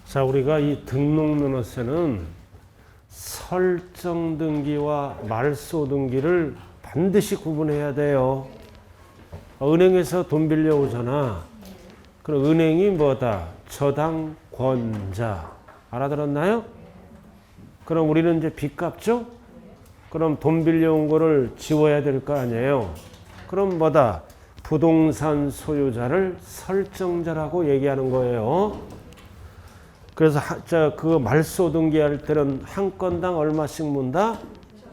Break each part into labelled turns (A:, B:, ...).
A: 자, 우리가 이 등록면허세는 설정 등기와 말소 등기를 반드시 구분해야 돼요. 은행에서 돈 빌려오잖아. 그럼 은행이 뭐다? 저당권자. 알아들었나요? 그럼 우리는 이제 빚 갚죠? 그럼 돈 빌려온 거를 지워야 될 거 아니에요? 그럼 뭐다? 부동산 소유자를 설정자라고 얘기하는 거예요. 그래서 그 말소 등기할 때는 한 건당 얼마씩 문다?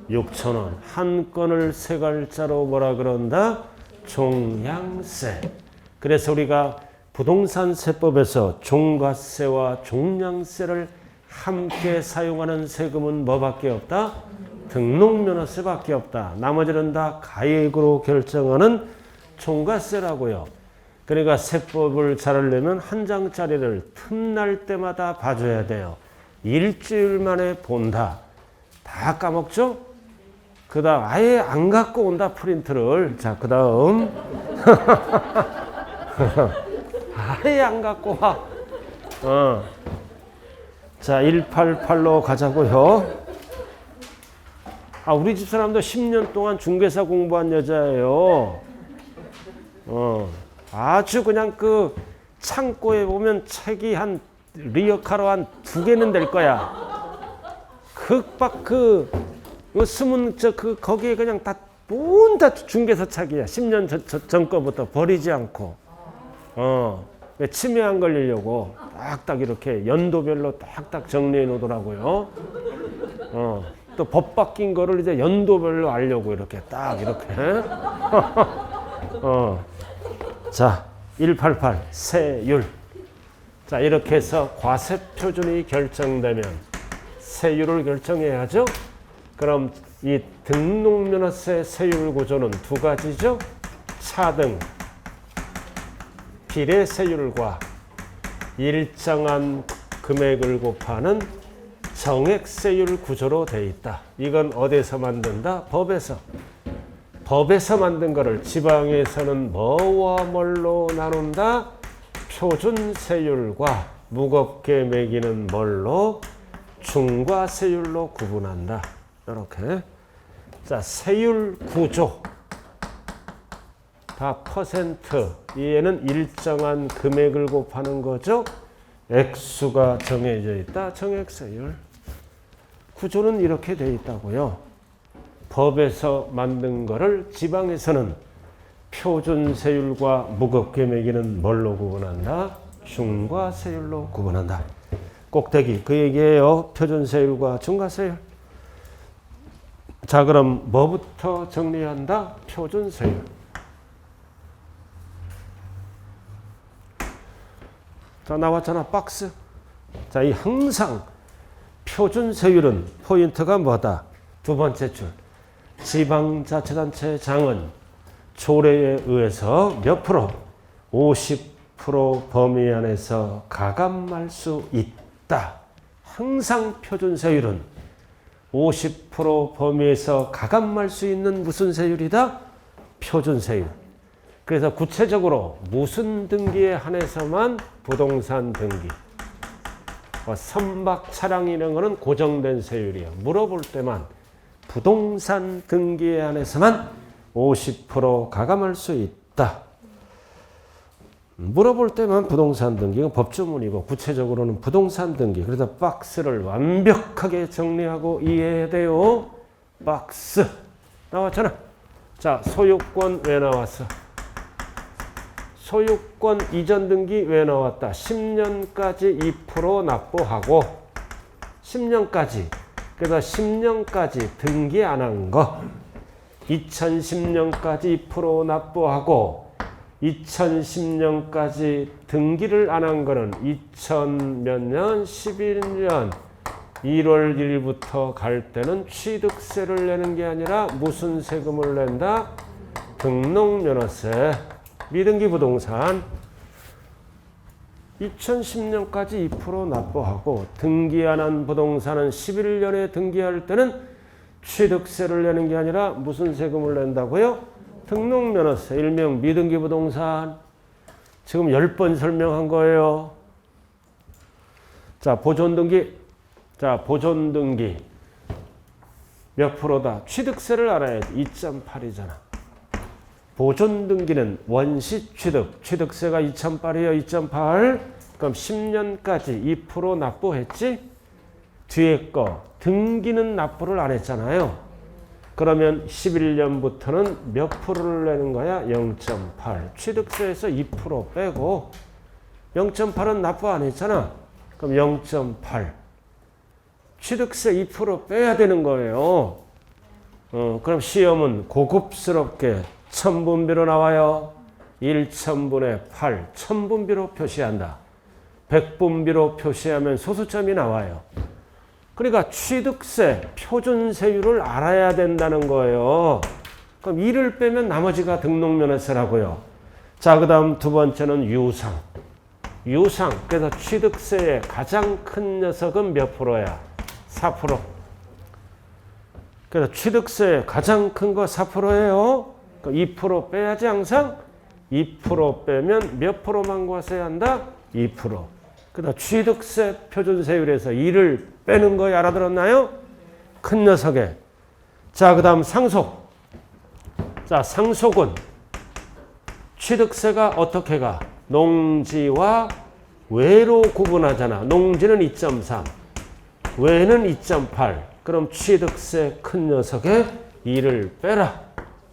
A: 6,000원. 한 건을 세 갈자로 뭐라 그런다? 종량세. 그래서 우리가 부동산 세법에서 종가세와 종량세를 함께 사용하는 세금은 뭐밖에 없다? 등록면허세밖에 없다. 나머지는 다 가액으로 결정하는 종가세라고요. 그러니까 세법을 잘 하려면 한 장짜리를 틈날 때마다 봐줘야 돼요. 일주일 만에 본다. 다 까먹죠? 그 다음 아예 안 갖고 온다 프린트를. 자, 그 다음 아예 안 갖고 와. 자, 188로 가자고요. 우리 집 사람도 10년 동안 중개사 공부한 여자예요. 아주 그냥 그 창고에 보면 책이 한 리어카로 한 2개는 될 거야. 숨은 거기에 그냥 다 중개사 책이야. 10년 전 거부터 버리지 않고. 치매 안 걸리려고 딱딱 이렇게 연도별로 딱딱 정리해 놓더라고요. 또 법 바뀐 거를 이제 연도별로 알려고 이렇게 딱 이렇게. 자, 188 세율. 자, 이렇게 해서 과세 표준이 결정되면 세율을 결정해야죠. 그럼 이 등록면허세 세율 구조는 두 가지죠. 차등 비례세율과 일정한 금액을 곱하는 정액세율 구조로 되어 있다. 이건 어디서 만든다? 법에서. 법에서 만든 거를 지방에서는 뭐와 뭘로 나눈다? 표준세율과 무겁게 매기는 뭘로? 중과세율로 구분한다. 이렇게. 자, 세율 구조. 다 퍼센트. 얘는 일정한 금액을 곱하는 거죠. 액수가 정해져 있다. 정액세율. 구조는 이렇게 되어 있다고요. 법에서 만든 거를 지방에서는 표준세율과 무겁게 매기는 뭘로 구분한다? 중과세율로 구분한다. 꼭대기 그 얘기예요. 표준세율과 중과세율. 자, 그럼 뭐부터 정리한다? 표준세율. 자, 나왔잖아. 박스. 자, 이 항상 표준세율은 포인트가 뭐다? 두 번째 줄. 지방자치단체장은 조례에 의해서 몇 프로? 50% 범위 안에서 가감할 수 있다. 항상 표준세율은 50% 범위에서 가감할 수 있는 무슨 세율이다? 표준세율. 그래서 구체적으로 무슨 등기에 한해서만 부동산 등기. 선박 차량 이런 거는 고정된 세율이에요. 물어볼 때만 부동산 등기에 한해서만 50% 가감할 수 있다. 물어볼 때만 부동산 등기가 법조문이고 구체적으로는 부동산 등기. 그래서 박스를 완벽하게 정리하고 이해해야 돼요. 박스. 나왔잖아. 자, 소유권 왜 나왔어? 소유권 이전 등기 왜 나왔다? 10년까지 2% 납부하고 10년까지. 그래서 10년까지 등기 안 한 거. 2010년까지 2% 납부하고 2010년까지 등기를 안 한 거는 2000몇 년? 11년 1월 1일부터 갈 때는 취득세를 내는 게 아니라 무슨 세금을 낸다? 등록면허세. 미등기 부동산 2010년까지 2% 납부하고 등기 안 한 부동산은 11년에 등기할 때는 취득세를 내는 게 아니라 무슨 세금을 낸다고요? 등록면허세. 일명 미등기 부동산. 지금 10번 설명한 거예요. 자, 보존등기. 자, 보존등기. 몇 프로다? 취득세를 알아야지. 2.8이잖아. 보존등기는 원시취득. 취득세가 2.8이에요. 2.8. 그럼 10년까지 2% 납부했지? 뒤에 거. 등기는 납부를 안 했잖아요. 그러면 11년부터는 몇 프로를 내는 거야? 0.8. 취득세에서 2% 빼고 0.8은 납부 안 했잖아. 그럼 0.8. 취득세 2% 빼야 되는 거예요. 그럼 시험은 고급스럽게 천분비로 나와요. 1천분의 8. 천분비로 표시한다. 백분비로 표시하면 소수점이 나와요. 그러니까 취득세 표준세율을 알아야 된다는 거예요. 그럼 2를 빼면 나머지가 등록면허세라고요. 자, 그 다음 두 번째는 유상. 유상. 그래서 취득세의 가장 큰 녀석은 몇 프로야? 4%. 그래서 취득세의 가장 큰 거 4%예요. 2% 빼야지 항상. 2% 빼면 몇 프로만 과세해야 한다? 2%. 그다음 취득세 표준세율에서 2를 빼는 거 알아들었나요? 큰 녀석에. 자, 그 다음 상속. 자, 상속은 취득세가 어떻게 가? 농지와 외로 구분하잖아. 농지는 2.3, 외는 2.8. 그럼 취득세 큰 녀석에 2를 빼라.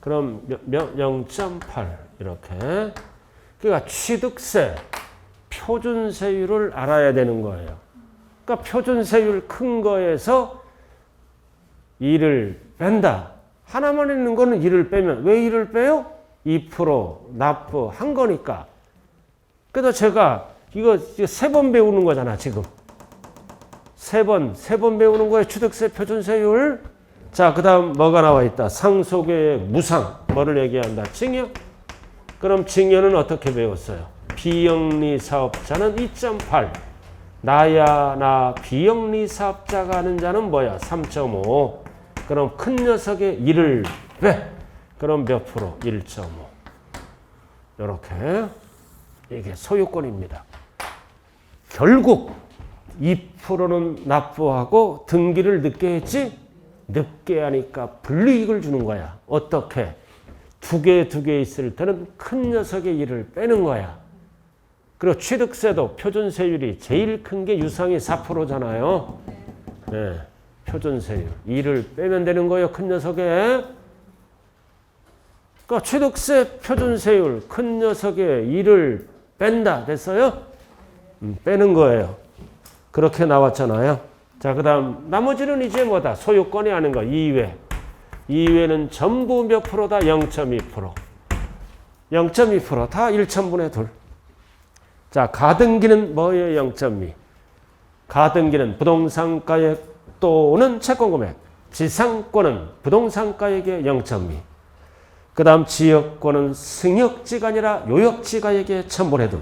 A: 그럼 0.8 이렇게. 그러니까 취득세 표준세율을 알아야 되는 거예요. 그러니까 표준세율 큰 거에서 2를 뺀다. 하나만 있는 거는 2를 빼면 왜 2를 빼요? 2% 납부한 거니까. 그래서 제가 이거 3번 배우는 거잖아 지금. 3번 배우는 거예요. 취득세 표준세율. 자, 그 다음 뭐가 나와 있다? 상속의 무상. 뭐를 얘기한다? 징여. 그럼 징여는 어떻게 배웠어요? 비영리 사업자는 2.8. 나야 나 비영리 사업자가 하는 자는 뭐야? 3.5. 그럼 큰 녀석의 1을 빼. 그럼 몇 프로? 1.5. 이렇게. 이게 소유권입니다. 결국 2%는 납부하고 등기를 늦게 했지? 늦게 하니까 불이익을 주는 거야. 어떻게? 두 개 있을 때는 큰 녀석의 1을 빼는 거야. 그리고 취득세도 표준세율이 제일 큰 게 유상이 4%잖아요. 네, 표준세율. 2를 빼면 되는 거예요. 큰 녀석에. 그러니까 취득세 표준세율 큰 녀석의 2를 뺀다. 됐어요? 빼는 거예요. 그렇게 나왔잖아요. 자, 그 다음 나머지는 이제 뭐다? 소유권이 아닌 거. 이외. 이외는 전부 몇 프로다? 0.2%. 0.2%. 다 1천분의 2. 자, 가등기는 뭐예요? 0.2. 가등기는 부동산가액 또는 채권금액. 지상권은 부동산가액의 0.2. 그 다음 지역권은 승역지가 아니라 요역지가액의 1000분의 2.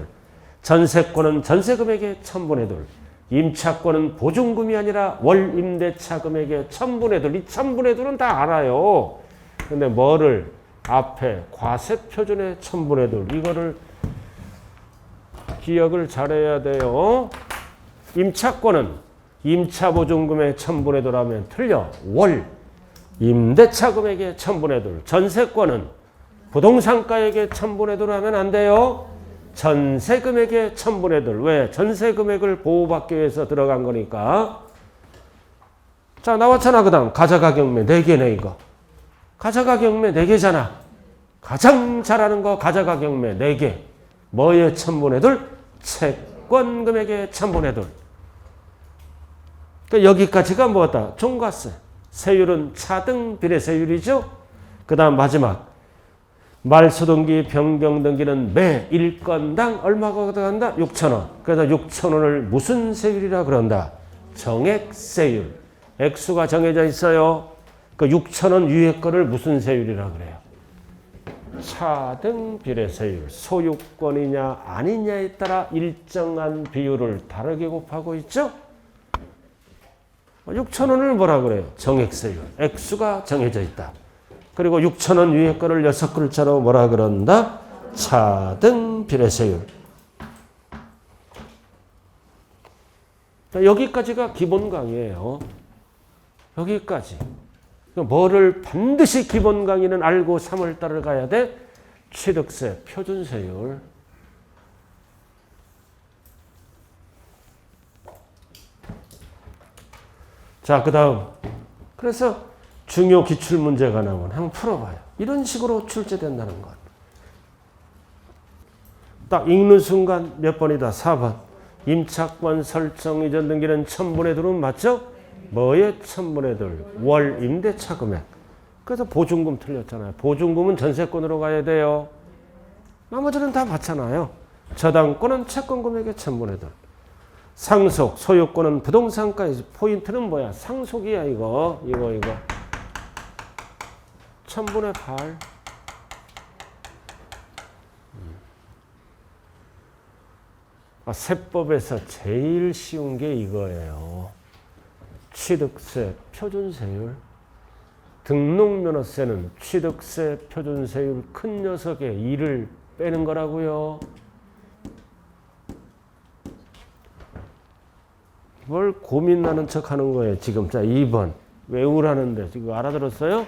A: 전세권은 전세금액의 1000분의 2. 임차권은 보증금이 아니라 월임대차 금액의 1000분의 2. 이 1000분의 2는 다 알아요. 근데 뭐를 앞에 과세표준의 1000분의 2. 이거를 기억을 잘해야 돼요. 임차권은 임차보증금의 1000분의 2라면 틀려. 월 임대차 금액의 1000분의 2. 전세권은 부동산가액의 1000분의 2라면 안 돼요. 전세금액의 1000분의 2. 왜? 전세금액을 보호받기 위해서 들어간 거니까. 자, 나왔잖아. 그 다음 가자가 경매 4개네 이거. 가자가 경매 4개잖아. 가장 잘하는 거 가자가 경매 4개. 뭐의 1000분의 2? 채권금액의 1000분의 2. 그러니까 여기까지가 뭐다? 종가세. 세율은 차등 비례세율이죠. 그 다음 마지막. 말소등기, 변경등기는 매 1건당 얼마가 들어간다? 6,000원. 그래서 6,000원을 무슨 세율이라 그런다? 정액세율. 액수가 정해져 있어요. 그 6,000원 위에 거를 무슨 세율이라 그래요? 차등 비례세율. 소유권이냐 아니냐에 따라 일정한 비율을 다르게 곱하고 있죠. 6,000원을 뭐라 그래요? 정액세율. 액수가 정해져 있다. 그리고 6,000원 위에 거를 6글자로 뭐라 그런다? 차등 비례세율. 자, 여기까지가 기본 강의예요. 여기까지. 뭐를 반드시 기본 강의는 알고 3월달을 가야 돼? 취득세, 표준세율. 자, 그 다음. 그래서 중요 기출문제가 나오면 한번 풀어봐요. 이런 식으로 출제된다는 것. 딱 읽는 순간 몇 번이다? 4번. 임차권 설정 이전 등기는 천분의 둘은 맞죠? 뭐의 천분의 둘? 월 임대차 금액. 그래서 보증금 틀렸잖아요. 보증금은 전세권으로 가야 돼요. 나머지는 다 맞잖아요. 저당권은 채권 금액의 천분의 둘. 상속, 소유권은 부동산가에서 포인트는 뭐야? 상속이야 이거. 천분의 8. 세법에서 제일 쉬운 게 이거예요. 취득세, 표준세율. 등록면허세는 취득세, 표준세율 큰 녀석의 2를 빼는 거라고요. 뭘 고민나는 척 하는 거예요. 지금 자 2번 외우라는데 지금 알아들었어요?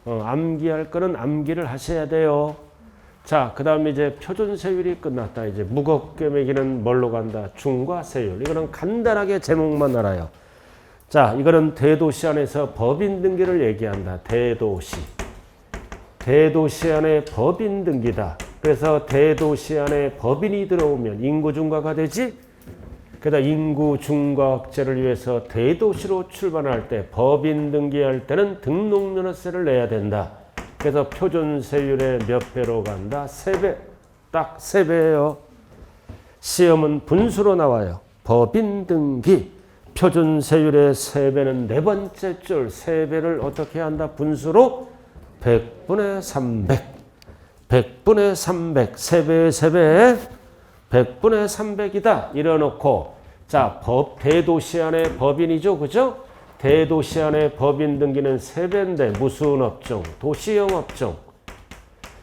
A: 암기할 거는 암기를 하셔야 돼요. 자, 그 다음에 이제 표준세율이 끝났다. 이제 무겁게 매기는 뭘로 간다? 중과세율. 이거는 간단하게 제목만 알아요. 자, 이거는 대도시 안에서 법인 등기를 얘기한다. 대도시. 대도시 안에 법인 등기다. 그래서 대도시 안에 법인이 들어오면 인구 중과가 되지? 그러다 인구 중과억제를 위해서 대도시로 출발할 때 법인 등기할 때는 등록면허세를 내야 된다. 그래서 표준세율의 몇 배로 간다? 3배. 딱 3배예요. 시험은 분수로 나와요. 법인 등기. 표준세율의 3배는 네 번째 줄 3배를 어떻게 한다? 분수로 100분의 300. 100분의 300. 3배의 3배. 100분의 300이다. 이래놓고 자, 대도시 안에 법인이죠. 그죠? 대도시 안에 법인 등기는 3배인데 무슨 업종? 도시형 업종.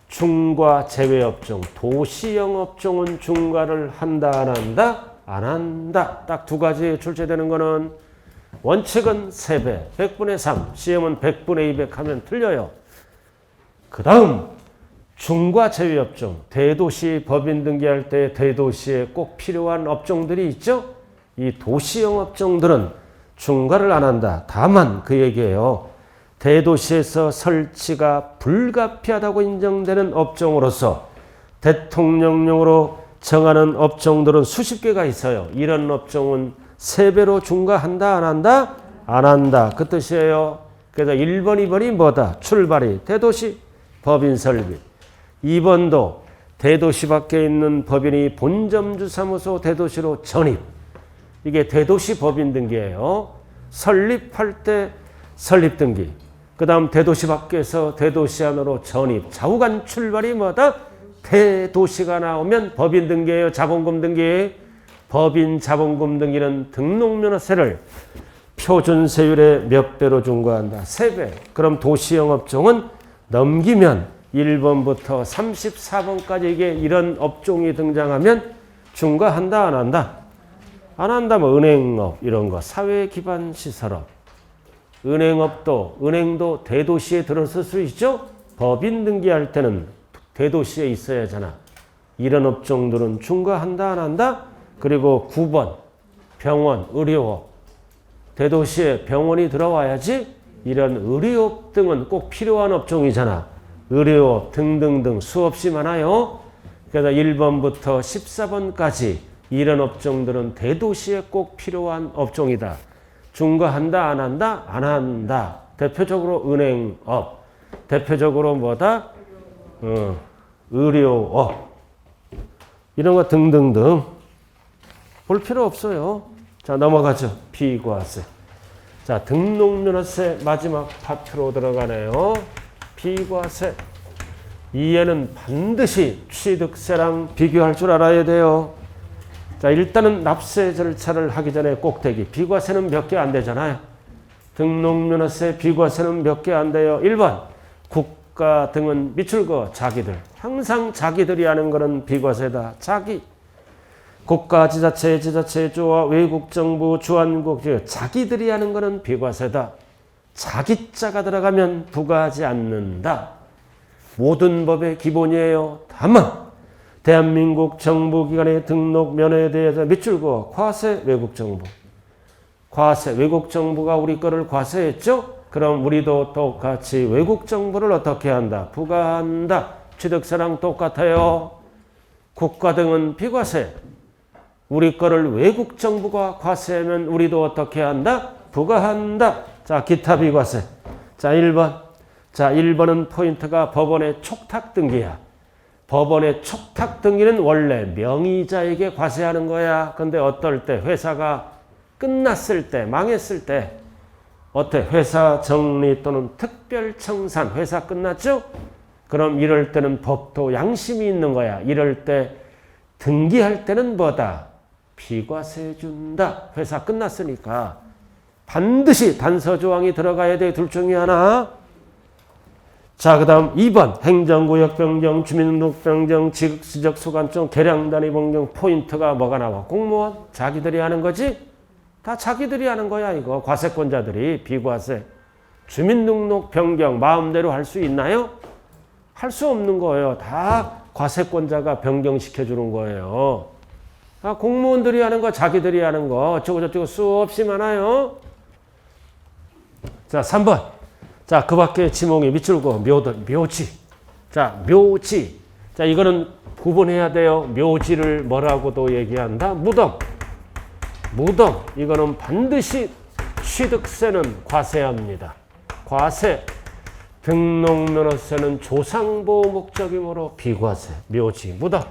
A: 중과 제외 업종. 도시형 업종은 중과를 한다 안 한다? 안 한다. 딱 두 가지 출제되는 거는 원칙은 3배. 100분의 3. 시험은 100분의 200 하면 틀려요. 그 다음 중과 제외 업종. 대도시 법인 등기할 때 대도시에 꼭 필요한 업종들이 있죠? 이 도시형 업종들은 중과를 안 한다. 다만 그 얘기예요. 대도시에서 설치가 불가피하다고 인정되는 업종으로서 대통령령으로 정하는 업종들은 수십 개가 있어요. 이런 업종은 3배로 중과한다 안 한다? 안 한다. 그 뜻이에요. 그래서 1번, 2번이 뭐다? 출발이 대도시 법인 설립. 2번도 대도시 밖에 있는 법인이 본점주사무소 대도시로 전입. 이게 대도시 법인 등기예요. 설립할 때 설립 등기. 그 다음 대도시 밖에서 대도시 안으로 전입. 좌우간 출발이 뭐다? 대도시가 나오면 법인 등기예요. 자본금 등기. 법인 자본금 등기는 등록면허세를 표준세율의 몇 배로 중과한다? 3배. 그럼 도시형 업종은 넘기면 1번부터 34번까지 이게 이런 업종이 등장하면 중과한다 안 한다? 안 한다. 뭐 은행업 이런 거. 사회기반 시설업. 은행도 대도시에 들어설 수 있죠? 법인 등기할 때는 대도시에 있어야 하잖아. 이런 업종들은 중과한다 안 한다? 그리고 9번 병원, 의료업. 대도시에 병원이 들어와야지. 이런 의료업 등은 꼭 필요한 업종이잖아. 의료업 등등등 수없이 많아요. 그래서 1번부터 14번까지 이런 업종들은 대도시에 꼭 필요한 업종이다. 중과한다 안 한다? 안 한다. 대표적으로 은행업. 대표적으로 뭐다? 의료업. 이런 거 등등등. 볼 필요 없어요. 자, 넘어가죠. 비과세. 자, 등록면허세 마지막 파트로 들어가네요. 비과세. 이해는 반드시 취득세랑 비교할 줄 알아야 돼요. 자, 일단은 납세 절차를 하기 전에 꼭대기. 비과세는 몇 개 안 되잖아요. 등록면허세 비과세는 몇 개 안 돼요. 1번. 국가 등은 미출거 자기들. 항상 자기들이 하는 거는 비과세다. 자기. 국가, 지자체, 주와 외국 정부, 주한국, 자기들이 하는 거는 비과세다. 자기자가 들어가면 부과하지 않는다. 모든 법의 기본이에요. 다만 대한민국 정부기관의 등록 면허에 대해서 밑줄 그어 과세 외국 정부. 과세 외국 정부가 우리 거를 과세했죠? 그럼 우리도 똑같이 외국 정부를 어떻게 한다? 부과한다. 취득세랑 똑같아요. 국가 등은 비과세. 우리 거를 외국 정부가 과세하면 우리도 어떻게 한다? 부과한다. 자, 기타 비과세. 자, 1번. 자, 1번은 포인트가 법원의 촉탁 등기야. 법원의 촉탁 등기는 원래 명의자에게 과세하는 거야. 근데 어떨 때 회사가 끝났을 때, 망했을 때 어때? 회사 정리 또는 특별 청산, 회사 끝났죠? 그럼 이럴 때는 법도 양심이 있는 거야. 이럴 때 등기할 때는 뭐다? 비과세 준다. 회사 끝났으니까 반드시 단서조항이 들어가야 돼. 둘 중에 하나. 자, 그 다음 2번 행정구역 변경, 주민등록 변경, 지적 소관청, 계량 단위 변경. 포인트가 뭐가 나와? 공무원 자기들이 하는 거지? 다 자기들이 하는 거야. 이거 과세권자들이. 비과세. 주민등록 변경 마음대로 할 수 있나요? 할 수 없는 거예요. 다 과세권자가 변경시켜 주는 거예요. 다 공무원들이 하는 거, 자기들이 하는 거 어쩌고 저쩌고 수없이 많아요. 자, 3번. 자, 그 밖에 지목이 밑줄 그어 묘지. 자, 묘지. 자, 이거는 구분해야 돼요. 묘지를 뭐라고도 얘기한다? 무덤. 무덤. 이거는 반드시 취득세는 과세합니다. 과세. 등록면허세는 조상보호 목적이므로 비과세. 묘지, 무덤.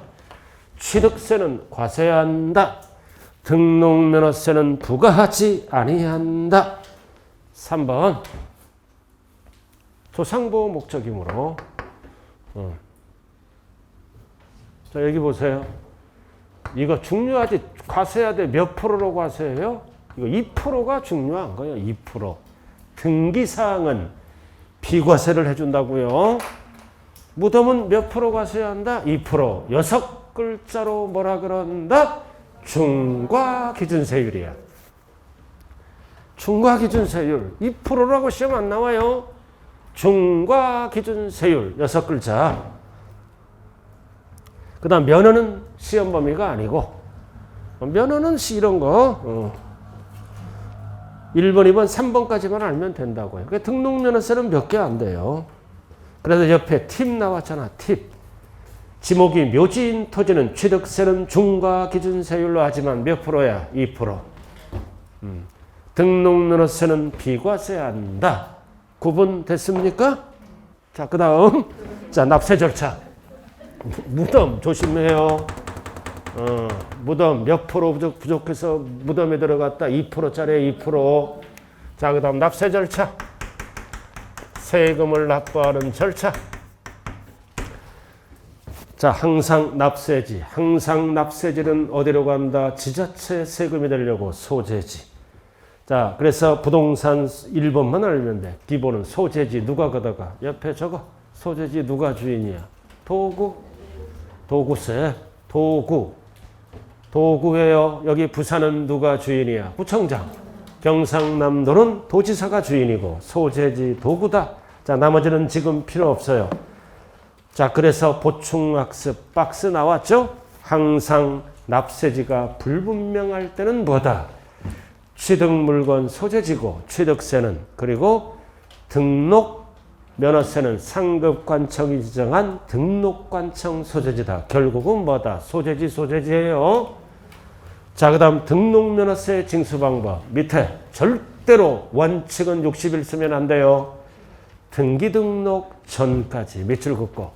A: 취득세는 과세한다. 등록면허세는 부과하지 아니한다. 3번. 조상보호 목적이므로. 자, 여기 보세요. 이거 중요하지. 과세해야 돼. 몇 프로로 과세해요? 이거 2%가 중요한 거예요. 2%. 등기사항은 비과세를 해준다고요. 무덤은 몇 프로 과세해야 한다? 2%. 6글자로 뭐라 그런다? 중과기준세율이야. 중과기준세율. 2%라고 시험 안 나와요. 중과기준세율. 6글자. 그 다음 면허는 시험 범위가 아니고, 면허는 이런 거 1번, 2번, 3번까지만 알면 된다고요. 그러니까 등록면허세는 몇 개 안 돼요. 그래서 옆에 팁 나왔잖아. 팁. 지목이 묘지인 토지는 취득세는 중과기준세율로 하지만 몇 프로야? 2%. 등록면허세는 비과세한다. 구분됐습니까? 자, 그 다음. 자, 납세 절차. 무덤 조심해요. 무덤 몇 프로 부족해서 무덤에 들어갔다. 2%짜리 2%. 자, 그 다음 납세 절차. 세금을 납부하는 절차. 자, 항상 납세지. 항상 납세지는 어디로 간다? 지자체 세금이 되려고 소재지. 자, 그래서 부동산 1번만 알면 돼. 기본은 소재지 누가 걷어가? 옆에 저거. 소재지 누가 주인이야? 도구. 도구세. 도구. 도구예요. 여기 부산은 누가 주인이야? 구청장. 경상남도는 도지사가 주인이고 소재지 도구다. 자, 나머지는 지금 필요 없어요. 자, 그래서 보충학습 박스 나왔죠? 항상 납세지가 불분명할 때는 뭐다? 취득물건 소재지고 취득세는 그리고 등록면허세는 상급관청이 지정한 등록관청 소재지다. 결국은 뭐다? 소재지예요. 자, 그 다음 등록면허세 징수방법. 밑에 절대로 원칙은 60일 쓰면 안 돼요. 등기등록 전까지 밑줄 긋고.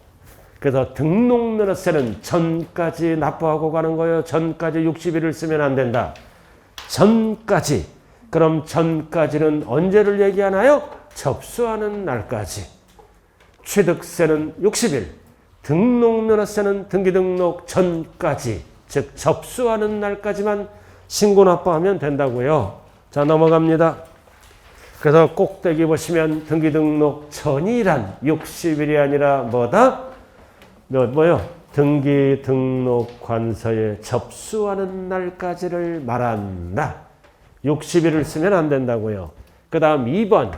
A: 그래서 등록면허세는 전까지 납부하고 가는 거예요. 전까지 60일을 쓰면 안 된다. 전까지. 그럼 전까지는 언제를 얘기하나요? 접수하는 날까지. 취득세는 60일. 등록면허세는 등기등록 전까지. 즉 접수하는 날까지만 신고 납부하면 된다고요. 자, 넘어갑니다. 그래서 꼭대기 보시면 등기등록 전이란 60일이 아니라 뭐다? 뭐요? 등기 등록 관서에 접수하는 날까지를 말한다. 60일을 쓰면 안 된다고요. 그 다음 2번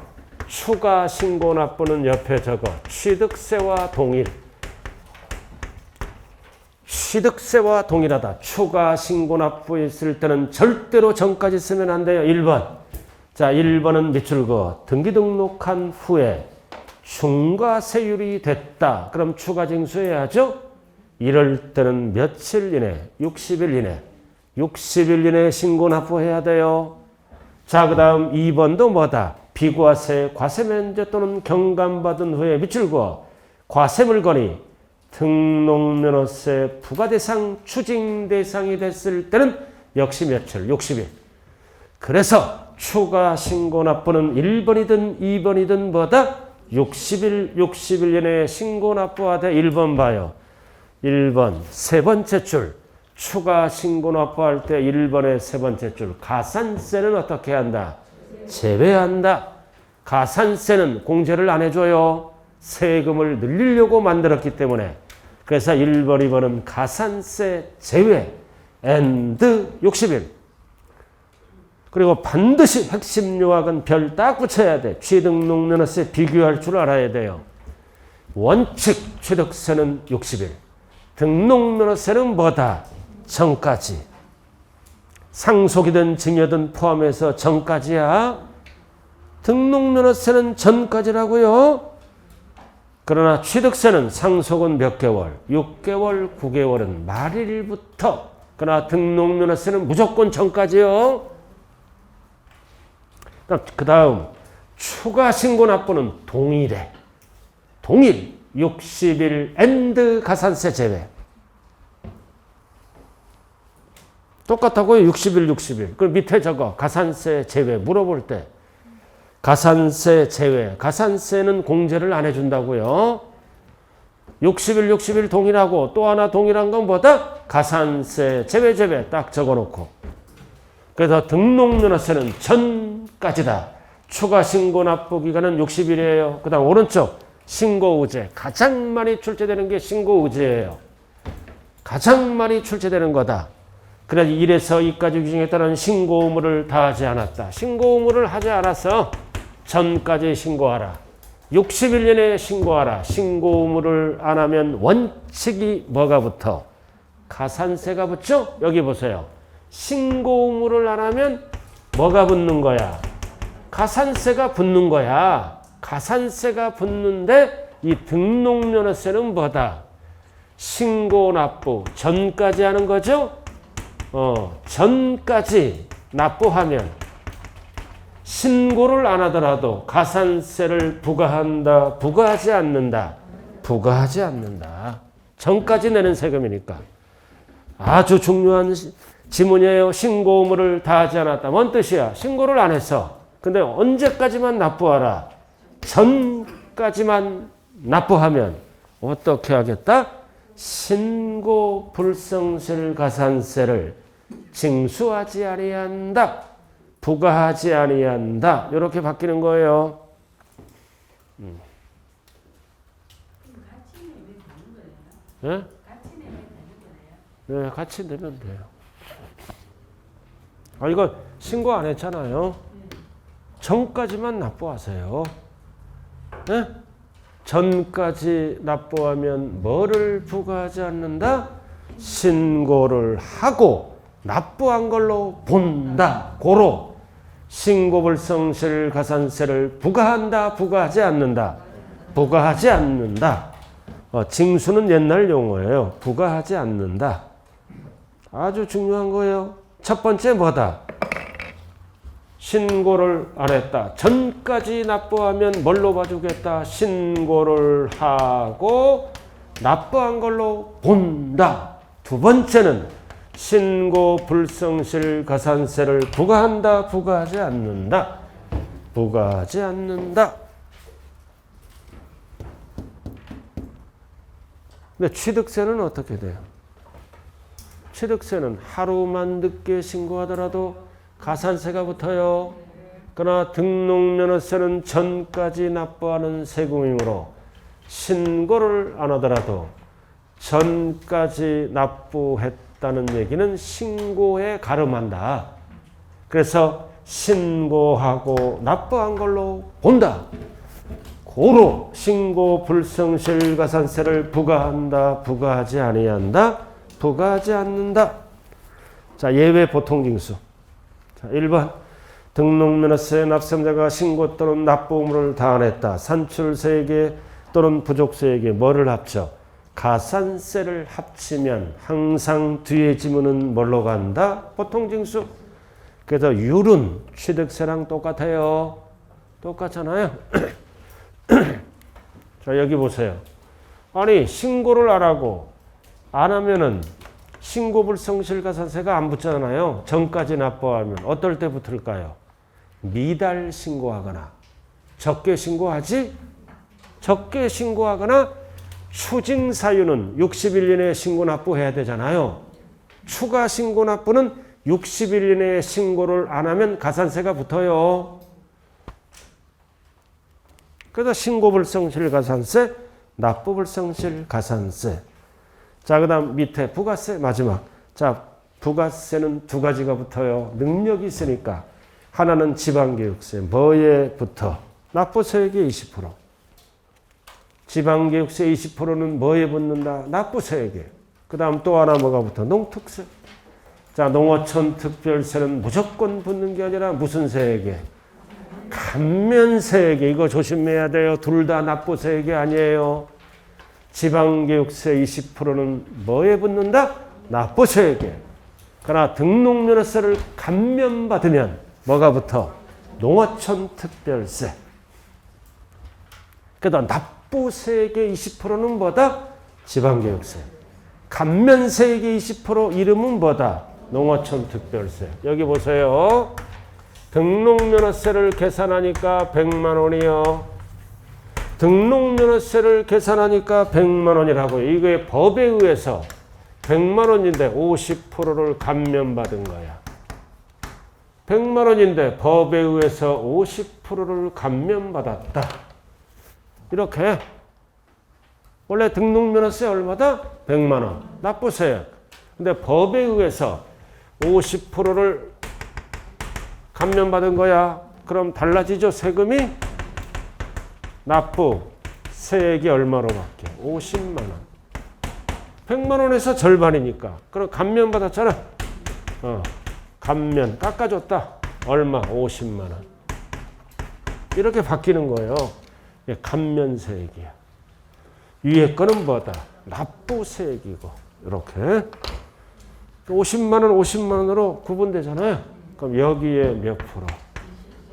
A: 추가 신고 납부는 옆에 적어 취득세와 동일. 취득세와 동일하다. 추가 신고 납부했을 때는 절대로 전까지 쓰면 안 돼요. 1번. 자, 1번은 밑줄 그어 등기 등록한 후에 중과세율이 됐다. 그럼 추가 징수해야죠. 이럴 때는 며칠 이내? 60일 이내. 60일 이내에 신고 납부해야 돼요. 자, 그 다음 2번도 뭐다? 비과세, 과세 면제 또는 경감받은 후에 밑줄 그어 과세물건이 등록면허세 부과대상, 추징대상이 됐을 때는 역시 며칠? 60일. 그래서 추가 신고 납부는 1번이든 2번이든 뭐다? 60일 이내에 신고 납부하되 1번 봐요. 1번 세 번째 줄 추가 신고 납부할 때 1번의 세 번째 줄 가산세는 어떻게 한다? 제외한다. 가산세는 공제를 안 해줘요. 세금을 늘리려고 만들었기 때문에. 그래서 1번, 2번은 가산세 제외 and 60일. 그리고 반드시 핵심 요약은 별 딱 붙여야 돼. 취등록면허세 비교할 줄 알아야 돼요. 원칙 취득세는 60일. 등록면허세는 뭐다? 전까지. 상속이든 증여든 포함해서 전까지야. 등록면허세는 전까지라고요. 그러나 취득세는 상속은 몇 개월? 6개월, 9개월은 말일부터. 그러나 등록면허세는 무조건 전까지요. 그 다음 추가 신고 납부는 동일해. 동일. 60일 and 가산세 제외. 똑같다고요. 60일. 그럼 밑에 적어. 가산세 제외. 물어볼 때. 가산세 제외. 가산세는 공제를 안 해준다고요. 60일 동일하고 또 하나 동일한 건 뭐다? 가산세 제외 딱 적어놓고. 그래서 등록면허세는 전까지다. 추가 신고 납부 기간은 60일이에요. 그 다음 오른쪽. 신고의제. 가장 많이 출제되는 게 신고의제예요. 가장 많이 출제되는 거다. 그래서 1에서 2까지 규정에 따른 신고 의무를 다하지 않았다. 신고 의무를 하지 않아서 전까지 신고하라. 60일 이내에 신고하라. 신고 의무를 안 하면 원칙이 뭐가 붙어? 가산세가 붙죠? 여기 보세요. 신고 의무를 안 하면 뭐가 붙는 거야? 가산세가 붙는 거야. 가산세가 붙는데 이 등록면허세는 뭐다? 신고 납부 전까지 하는 거죠? 전까지 납부하면 신고를 안 하더라도 가산세를 부과한다, 부과하지 않는다. 부과하지 않는다. 전까지 내는 세금이니까. 아주 중요한 지문이에요. 신고 의무를 다하지 않았다. 뭔 뜻이야? 신고를 안 했어. 근데 언제까지만 납부하라? 전까지만 납부하면 어떻게 하겠다? 신고 불성실 가산세를 징수하지 아니한다. 부과하지 아니한다. 이렇게 바뀌는 거예요. 네? 네, 같이 내면 돼요. 아, 이거 신고 안 했잖아요. 전까지만 납부하세요. 네? 전까지 납부하면 뭐를 부과하지 않는다? 신고를 하고 납부한 걸로 본다. 고로 신고불성실 가산세를 부과한다. 부과하지 않는다. 부과하지 않는다. 징수는 옛날 용어예요. 부과하지 않는다. 아주 중요한 거예요. 첫 번째 뭐다? 신고를 안 했다. 전까지 납부하면 뭘로 봐주겠다? 신고를 하고 납부한 걸로 본다. 두 번째는 신고 불성실 가산세를 부과한다. 부과하지 않는다. 부과하지 않는다. 근데 취득세는 어떻게 돼요? 취득세는 하루만 늦게 신고하더라도 가산세가 붙어요. 그러나 등록면허세는 전까지 납부하는 세금이므로 신고를 안 하더라도 전까지 납부했다는 얘기는 신고에 가름한다. 그래서 신고하고 납부한 걸로 본다. 고로 신고 불성실 가산세를 부과한다. 부과하지 아니한다. 부과하지 않는다. 자, 예외 보통징수. 자, 1번 등록면허세 납세자가 신고 또는 납부 의무를 다안했다. 산출세액에 또는 부족세액에 뭐를 합쳐? 가산세를 합치면 항상 뒤에 지문은 뭘로 간다? 보통징수. 그래서 율은 취득세랑 똑같아요. 똑같잖아요. 자, 여기 보세요. 아니, 신고를 안 하고 안 하면은 신고불성실가산세가 안 붙잖아요. 전까지 납부하면 어떨 때 붙을까요? 미달 신고하거나 적게 신고하지? 적게 신고하거나 추징 사유는 60일 이내에 신고 납부해야 되잖아요. 추가 신고 납부는 60일 이내에 신고를 안 하면 가산세가 붙어요. 그래서 신고불성실가산세, 납부불성실가산세. 자, 그 다음 밑에 부가세 마지막. 자, 부가세는 두 가지가 붙어요. 능력이 있으니까. 하나는 지방교육세. 뭐에 붙어? 납부세액의 20%. 지방교육세 20%는 뭐에 붙는다? 납부세액에. 그 다음 또 하나 뭐가 붙어? 농특세. 자, 농어촌 특별세는 무조건 붙는 게 아니라 무슨 세액에? 감면세액에. 이거 조심해야 돼요. 둘 다 납부세액이 아니에요. 지방교육세 20%는 뭐에 붙는다? 납부세액에. 그러나 등록면허세를 감면받으면 뭐가 붙어? 농어촌 특별세. 그래도 납부세액의 20%는 뭐다? 지방교육세. 감면세액의 20% 이름은 뭐다? 농어촌 특별세. 여기 보세요. 등록면허세를 계산하니까 100만 원이요. 등록면허세를 계산하니까 100만 원이라고요. 이게 법에 의해서 100만 원인데 50%를 감면받은 거야. 100만 원인데 법에 의해서 50%를 감면받았다. 이렇게. 원래 등록면허세 얼마다? 100만 원. 납부세액. 근데 법에 의해서 50%를 감면받은 거야. 그럼 달라지죠, 세금이? 납부 세액이 얼마로 바뀌어? 50만 원. 100만 원에서 절반이니까. 그럼 감면받았잖아. 감면 깎아줬다. 얼마? 50만 원. 이렇게 바뀌는 거예요. 감면세액이야. 위에 거는 뭐다? 납부세액이고. 이렇게 50만 원, 50만 원으로 구분되잖아요. 그럼 여기에 몇 프로?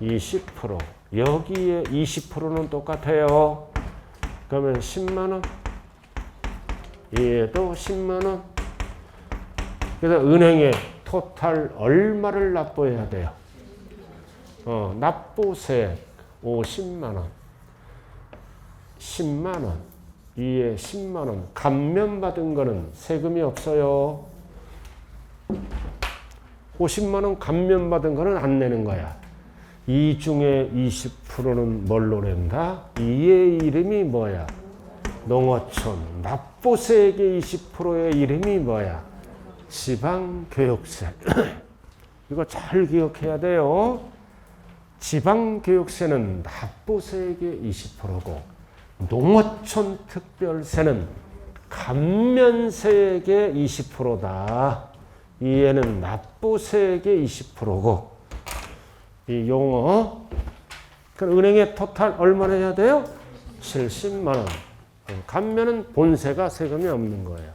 A: 20%. 여기에 20%는 똑같아요. 그러면 10만 원. 얘도 10만 원. 그래서 은행에 토탈 얼마를 납부해야 돼요? 납부세액 50만 원. 10만 원. 위에 10만 원. 감면받은 거는 세금이 없어요. 50만 원 감면받은 거는 안 내는 거야. 이 중에 20%는 뭘로 낸다? 이의 이름이 뭐야? 농어촌. 납부세액의 20%의 이름이 뭐야? 지방교육세. 이거 잘 기억해야 돼요. 지방교육세는 납부세액의 20%고 농어촌 특별세는 감면세액의 20%다. 얘는 납부세액의 20%고 이 용어 그럼 은행에 토탈 얼마나 해야 돼요? 70만 원. 감면은 본세가 세금이 없는 거예요.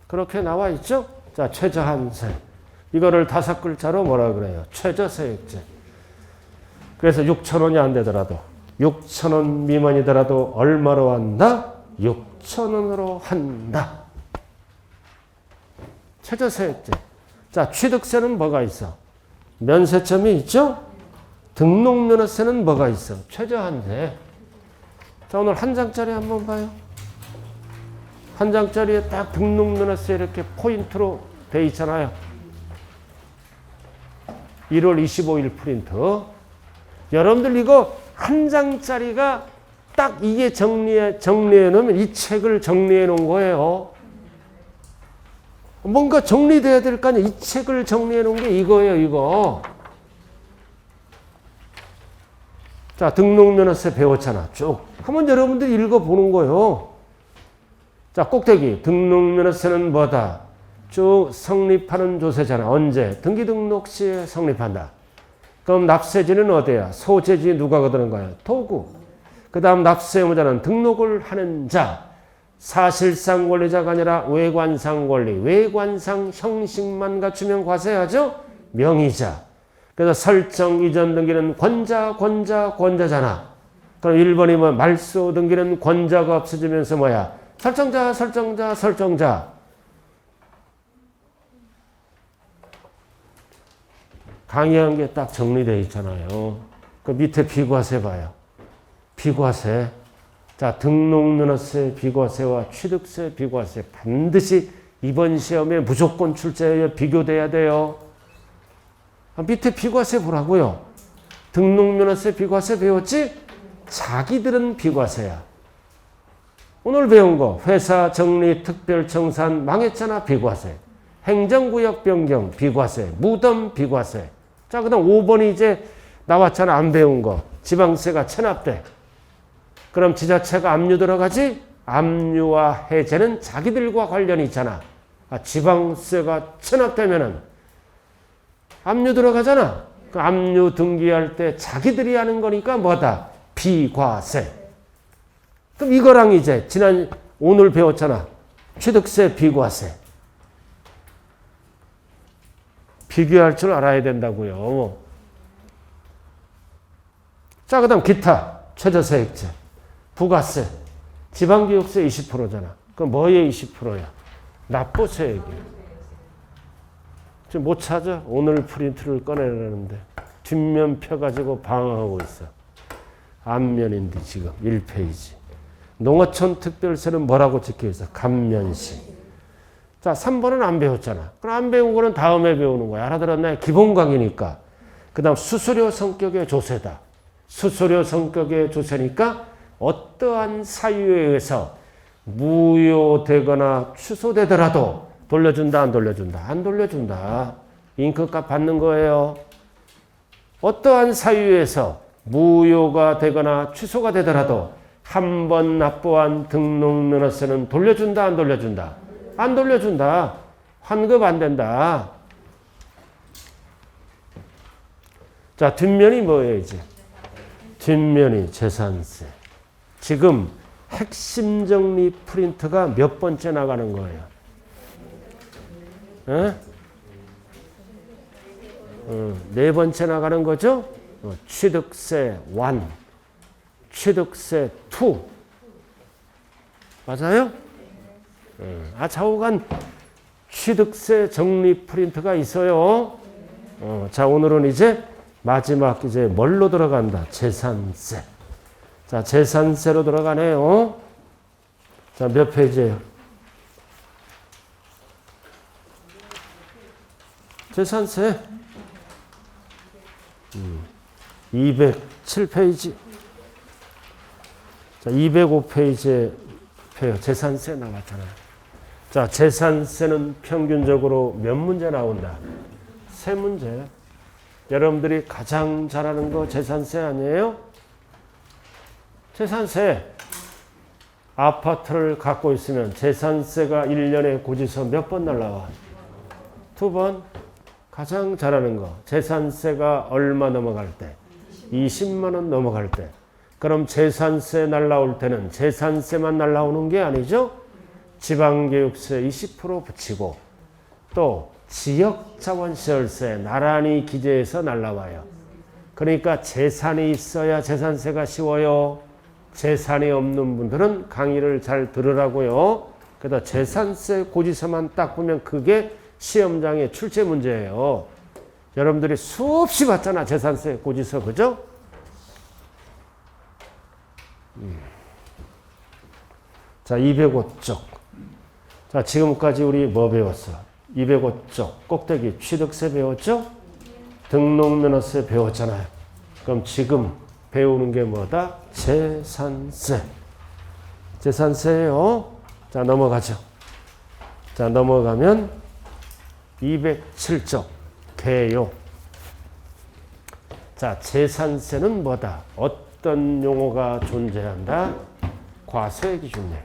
A: 그렇게 나와 있죠? 자, 최저한세. 이거를 5글자로 뭐라 그래요? 최저세액제. 그래서 6,000원이 안 되더라도 6,000원 미만이더라도 얼마로 한다? 6,000원으로 한다. 최저세액제. 자, 취득세는 뭐가 있어? 면세점이 있죠? 등록면허세는 뭐가 있어? 최저한세. 자, 오늘 한 장짜리 한번 봐요. 한 장짜리에 딱 등록면허세 이렇게 포인트로 돼 있잖아요. 1월 25일 프린트. 여러분들 이거 한 장짜리가 딱 이게 정리해 놓으면 이 책을 정리해 놓은 거예요. 뭔가 정리돼야 될 거 아니에요. 이 책을 정리해 놓은 게 이거예요, 이거. 자, 등록면허세 배웠잖아. 쭉. 한번 여러분들이 읽어보는 거예요. 자, 꼭대기. 등록면허세는 뭐다? 쭉 성립하는 조세잖아. 언제? 등기등록 시에 성립한다. 그럼 납세지는 어디야? 소재지 누가 거두는 거야? 도구. 그 다음 납세 의무자는 등록을 하는 자. 사실상 권리자가 아니라 외관상 권리. 외관상 형식만 갖추면 과세하죠? 명의자. 그래서 설정 이전 등기는 권자잖아. 그럼 1번이 뭐 말소 등기는 권자가 없어지면서 뭐야? 설정자. 강의한 게 딱 정리되어 있잖아요. 그 밑에 비과세 봐요. 비과세. 자, 등록면허세 비과세와 취득세 비과세 반드시 이번 시험에 무조건 출제해야 비교돼야 돼요. 밑에 비과세 보라고요. 등록면허세 비과세 배웠지? 자기들은 비과세야. 오늘 배운 거 회사 정리 특별청산 망했잖아. 비과세. 행정구역 변경 비과세. 무덤 비과세. 자, 그 다음 5번이 이제 나왔잖아. 안 배운 거. 지방세가 체납돼. 그럼 지자체가 압류 들어가지? 압류와 해제는 자기들과 관련이 있잖아. 지방세가 체납되면은 압류 들어가잖아. 그 압류 등기할 때 자기들이 하는 거니까 뭐다? 비과세. 그럼 이거랑 이제 오늘 배웠잖아. 취득세 비과세. 비교할 줄 알아야 된다고요. 자, 그 다음 기타 최저세액제. 부가세, 지방교육세 20%잖아. 그럼 뭐의 20%야? 납부세액이야. 지금 못 찾아? 오늘 프린트를 꺼내려는데 뒷면 펴가지고 방황하고 있어. 앞면인데 지금 1페이지. 농어촌 특별세는 뭐라고 찍혀있어? 감면시. 자, 3번은 안 배웠잖아. 그럼 안 배운 거는 다음에 배우는 거야. 알아들었나요? 기본 강의니까. 그 다음 수수료 성격의 조세다. 수수료 성격의 조세니까 어떠한 사유에 의해서 무효되거나 취소되더라도 돌려준다, 안 돌려준다? 안 돌려준다. 잉크값 받는 거예요. 어떠한 사유에서 무효가 되거나 취소가 되더라도 한 번 납부한 등록면허세는 돌려준다, 안 돌려준다? 안 돌려준다. 환급 안 된다. 자, 뒷면이 뭐예요, 이제? 뒷면이 재산세. 지금 핵심 정리 프린트가 몇 번째 나가는 거예요? 네 번째 나가는 거죠? 취득세 1, 취득세 2. 맞아요? 좌우간 취득세 정리 프린트가 있어요. 자, 오늘은 이제 마지막 이제 뭘로 들어간다? 재산세. 자, 재산세로 들어가네요. 자, 몇 페이지예요? 재산세 207페이지. 자, 205페이지에 재산세 나왔잖아요. 자, 재산세는 평균적으로 몇 문제 나온다? 3문제. 여러분들이 가장 잘하는 거 재산세 아니에요? 재산세. 아파트를 갖고 있으면 재산세가 1년에 고지서 몇 번 날라와? 2번. 가장 잘하는 거. 재산세가 얼마 넘어갈 때? 20만 원 넘어갈 때. 그럼 재산세 날라올 때는 재산세만 날라오는 게 아니죠? 지방교육세 20% 붙이고 또 지역자원시설세 나란히 기재해서 날라와요. 그러니까 재산이 있어야 재산세가 쉬워요. 재산이 없는 분들은 강의를 잘 들으라고요. 그래서 재산세 고지서만 딱 보면 그게 시험장의 출제 문제예요. 여러분들이 수없이 봤잖아. 재산세 고지서. 그죠? 자, 205쪽. 자, 지금까지 우리 뭐 배웠어? 205쪽. 꼭대기 취득세 배웠죠? 등록면허세 배웠잖아요. 그럼 지금 배우는 게 뭐다? 재산세. 재산세예요. 자, 넘어가죠. 자, 넘어가면 207쪽 개요. 자, 재산세는 뭐다? 어떤 용어가 존재한다? 과세기준일.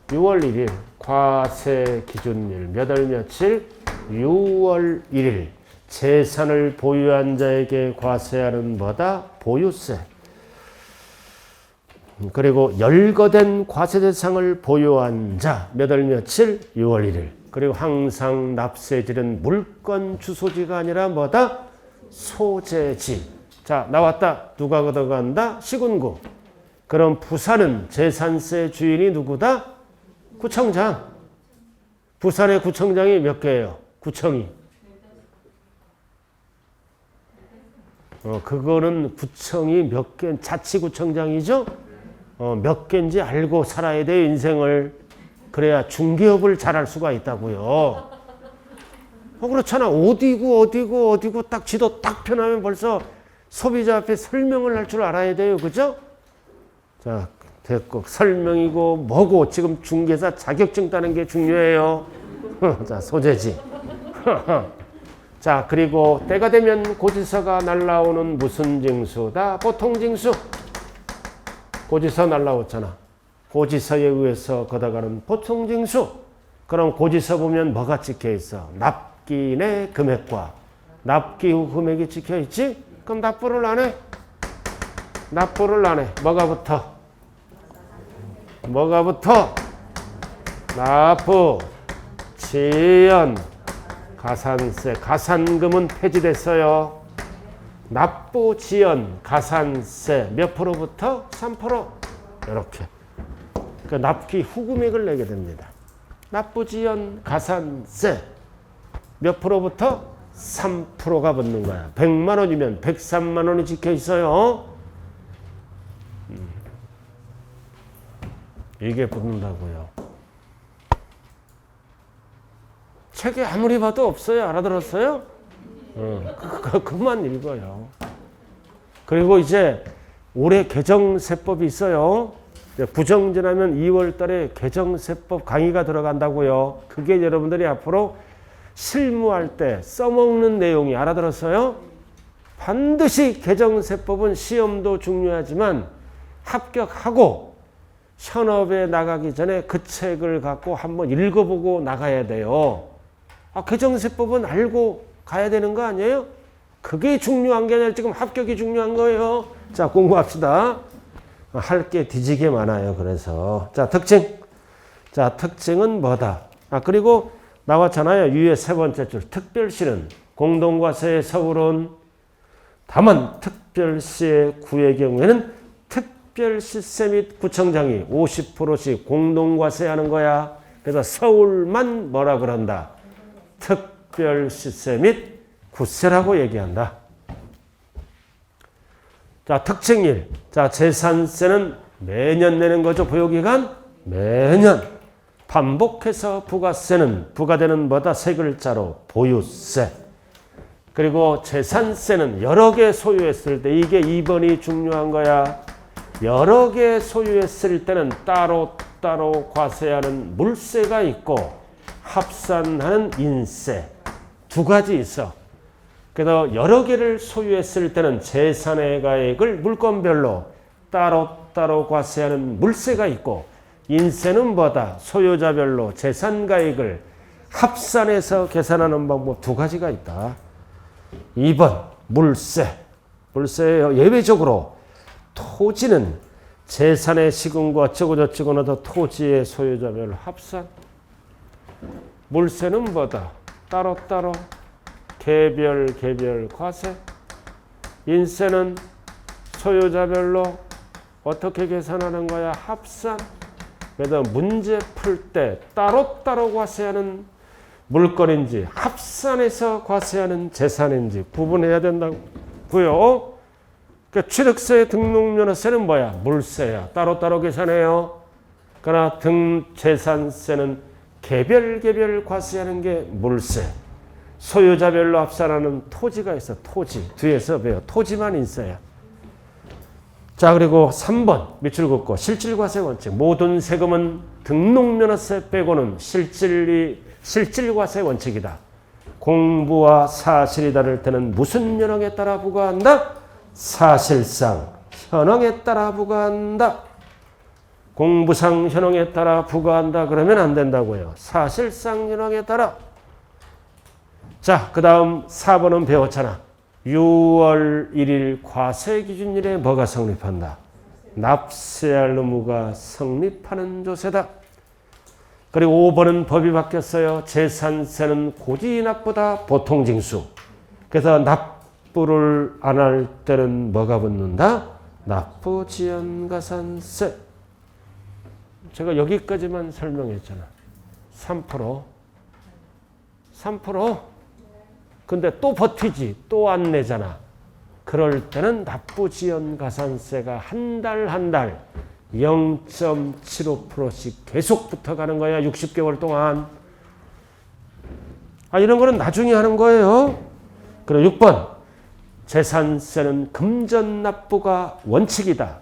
A: 6월 1일 과세기준일. 몇 월 며칠? 6월 1일. 재산을 보유한 자에게 과세하는 뭐다? 보유세. 그리고 열거된 과세 대상을 보유한 자, 몇 월 며칠? 6월 1일. 그리고 항상 납세질은 물건 주소지가 아니라 뭐다? 소재지. 자, 나왔다. 누가 걷어간다? 시군구. 그럼 부산은 재산세 주인이 누구다? 구청장. 부산의 구청장이 몇 개예요? 구청이. 그거는 구청이 몇 개, 자치구청장이죠? 몇 개인지 알고 살아야 돼, 인생을. 그래야 중개업을 잘할 수가 있다고요. 그렇잖아. 어디고 딱 지도 딱 펴나면 벌써 소비자 앞에 설명을 할 줄 알아야 돼요. 그죠? 자, 됐고. 설명이고 뭐고 지금 중개사 자격증 따는 게 중요해요. 자, 소재지. 자, 그리고 때가 되면 고지서가 날라오는 무슨 징수다? 보통징수. 고지서 날라왔잖아. 고지서에 의해서 걷어가는 보통징수. 그럼 고지서 보면 뭐가 찍혀 있어? 납기인의 금액과 납기 후 금액이 찍혀 있지? 그럼 납부를 안 해? 납부를 안 해. 뭐가 붙어? 뭐가 붙어? 납부, 지연, 가산세. 가산금은 폐지됐어요. 납부, 지연, 가산세 몇 프로부터? 3%. 이렇게. 그 납기 후금액을 내게 됩니다. 납부, 지연, 가산세 몇 프로부터? 3%가 붙는 거야. 100만 원이면 103만 원이 찍혀 있어요. 이게 붙는다고요. 책에 아무리 봐도 없어요. 알아들었어요? 그만 읽어요. 그리고 이제 올해 개정세법이 있어요. 부정 지나면 2월 달에 개정세법 강의가 들어간다고요. 그게 여러분들이 앞으로 실무할 때 써먹는 내용이. 알아들었어요? 반드시 개정세법은 시험도 중요하지만 합격하고 현업에 나가기 전에 그 책을 갖고 한번 읽어보고 나가야 돼요. 개정세법은 알고 가야 되는 거 아니에요? 그게 중요한 게 아니라 지금 합격이 중요한 거예요. 자, 공부합시다. 할 게 뒤지게 많아요. 그래서 자, 특징. 자, 특징은 뭐다? 그리고 나왔잖아요. 위에 세 번째 줄. 특별시는 공동과세의 서울은 다만 특별시의 구의 경우에는 특별시세 및 구청장이 50%씩 공동과세하는 거야. 그래서 서울만 뭐라 그런다? 특별시세 및 구세라고 얘기한다. 자, 특징 1. 자, 재산세는 매년 내는 거죠. 보유기간? 매년. 반복해서 부가세는 부과되는 뭐다? 세 글자로 보유세. 그리고 재산세는 여러 개 소유했을 때 이게 2번이 중요한 거야. 여러 개 소유했을 때는 따로 과세하는 물세가 있고 합산하는 인세. 두 가지 있어. 그래서 여러 개를 소유했을 때는 재산의 가액을 물건별로 따로 과세하는 물세가 있고 인세는 뭐다? 소유자별로 재산 가액을 합산해서 계산하는 방법 두 가지가 있다. 2번 물세. 물세예요. 예외적으로 토지는 재산의 시군과 어쩌고저쩌고 하다 토지의 소유자별로 합산. 물세는 뭐다? 따로 개별 과세. 인세는 소유자별로 어떻게 계산하는 거야? 합산. 그래서 문제 풀 때 따로 과세하는 물건인지 합산해서 과세하는 재산인지 구분해야 된다고요. 그러니까 취득세 등록면허세는 뭐야? 물세야. 따로 계산해요. 그러나 재산세는 개별 과세하는 게 물세. 소유자별로 합산하는 토지가 있어. 토지. 뒤에서 배워. 토지만 인세야. 자, 그리고 3번 밑줄 긋고 실질과세 원칙. 모든 세금은 등록면허세 빼고는 실질과세 원칙이다. 공부와 사실이 다를 때는 무슨 현황에 따라 부과한다? 사실상 현황에 따라 부과한다. 공부상 현황에 따라 부과한다 그러면 안 된다고요. 사실상 현황에 따라. 자, 그 다음 4번은 배웠잖아. 6월 1일 과세기준일에 뭐가 성립한다? 납세할 의무가 성립하는 조세다. 그리고 5번은 법이 바뀌었어요. 재산세는 고지납보다 보통징수. 그래서 납부를 안 할 때는 뭐가 붙는다? 납부지연가산세. 제가 여기까지만 설명했잖아. 3%. 3%. 근데 또 버티지. 또 안 내잖아. 그럴 때는 납부지연가산세가 한 달 0.75%씩 계속 붙어가는 거야. 60개월 동안. 이런 거는 나중에 하는 거예요. 그리고 6번. 재산세는 금전납부가 원칙이다.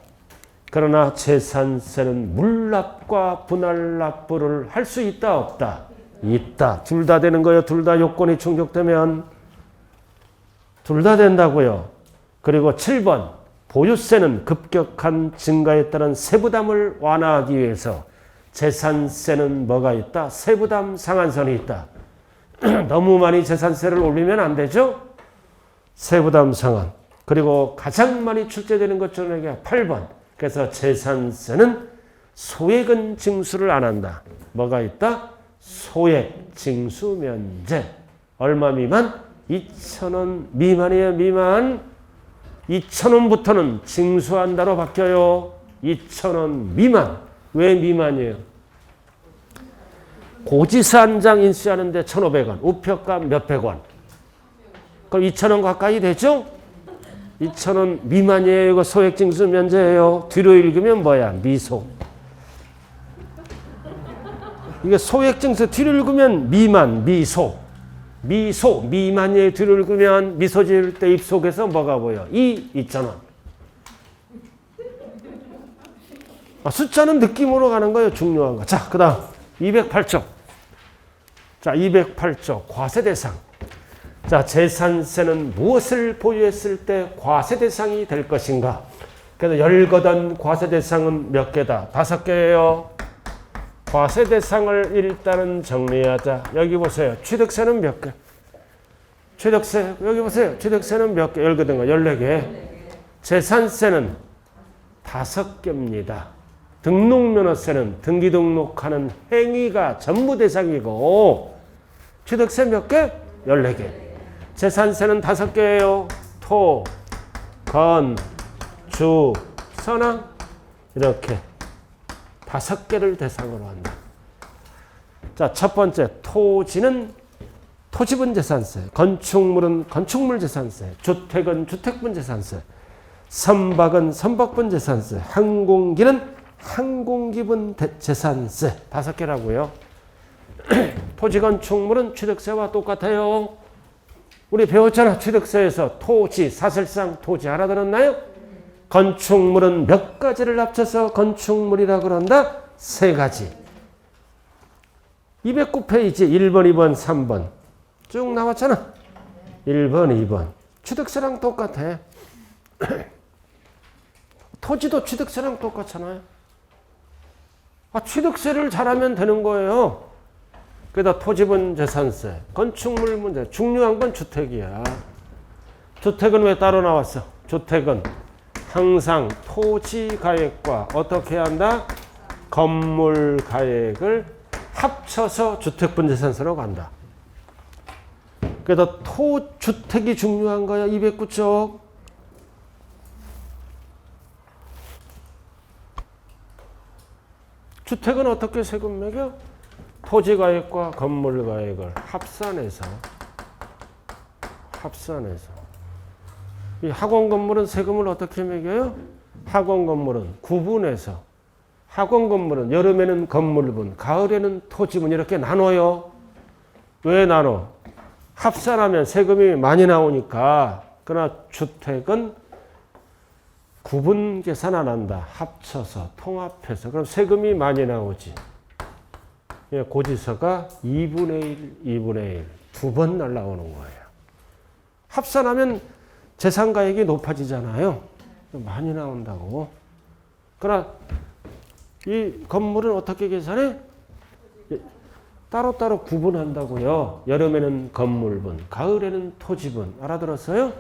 A: 그러나 재산세는 물납과 분할납부를 할 수 있다 없다? 있다. 둘 다 되는 거예요. 둘 다 요건이 충족되면. 둘 다 된다고요. 그리고 7번. 보유세는 급격한 증가에 따른 세부담을 완화하기 위해서 재산세는 뭐가 있다? 세부담 상한선이 있다. 너무 많이 재산세를 올리면 안 되죠? 세부담 상한. 그리고 가장 많이 출제되는 것 중에 8번. 그래서 재산세는 소액은 징수를 안 한다. 뭐가 있다? 소액 징수 면제. 얼마 미만? 2,000원 미만이에요. 미만. 2,000원부터는 징수한다로 바뀌어요. 2,000원 미만. 왜 미만이에요? 고지서 한 장 인수하는데 1,500원. 우표값 몇백 원. 그럼 2,000원 가까이 되죠? 2,000원 미만이에요. 이거 소액징수 면제예요. 뒤로 읽으면 뭐야? 미소. 이게 소액징수 뒤로 읽으면 미만, 미소. 미소, 미만이에요. 뒤로 읽으면 미소 지을 때 입속에서 뭐가 보여? 2,000원. 숫자는 느낌으로 가는 거예요. 중요한 거. 자, 그 다음 208조. 자, 208조 과세 대상. 자, 재산세는 무엇을 보유했을 때 과세 대상이 될 것인가? 그래서 열거던 과세 대상은 몇 개다? 5개예요. 과세 대상을 일단은 정리하자. 여기 보세요. 취득세는 몇 개? 취득세, 여기 보세요. 취득세는 몇 개? 열거던 거 14개. 재산세는 5개입니다. 등록면허세는 등기 등록하는 행위가 전부 대상이고, 취득세 몇 개? 14개. 재산세는 5개예요. 토, 건, 주, 선왕. 이렇게 5개를 대상으로 한다. 자, 첫 번째, 토지는 토지분 재산세, 건축물은 건축물 재산세, 주택은 주택분 재산세, 선박은 선박분 재산세, 항공기는 항공기분 재산세. 5개라고요. 토지 건축물은 취득세와 똑같아요. 우리 배웠잖아. 취득세에서 토지, 사실상 토지 알아들었나요? 건축물은 몇 가지를 합쳐서 건축물이라고 그런다? 3가지. 209페이지 1번, 2번, 3번 쭉 나왔잖아. 1번, 2번. 취득세랑 똑같아. 토지도 취득세랑 똑같잖아요. 취득세를 잘하면 되는 거예요. 그래다 토지분 재산세, 건축물 문제. 중요한 건 주택이야. 주택은 왜 따로 나왔어? 주택은 항상 토지 가액과 어떻게 한다? 건물 가액을 합쳐서 주택분 재산세로 간다. 그래서 주택이 중요한 거야. 209쪽. 주택은 어떻게 세금 매겨? 토지 가액과 건물 가액을 합산해서 이 학원 건물은 세금을 어떻게 매겨요? 학원 건물은 구분해서, 학원 건물은 여름에는 건물분, 가을에는 토지분 이렇게 나눠요. 왜 나눠? 합산하면 세금이 많이 나오니까. 그러나 주택은 구분 계산 안 한다. 합쳐서 통합해서. 그럼 세금이 많이 나오지. 고지서가 2분의 1, 2분의 1. 두 번 날라오는 거예요. 합산하면 재산가액이 높아지잖아요. 많이 나온다고. 그러나 이 건물은 어떻게 계산해? 따로따로 구분한다고요. 여름에는 건물분, 가을에는 토지분. 알아들었어요?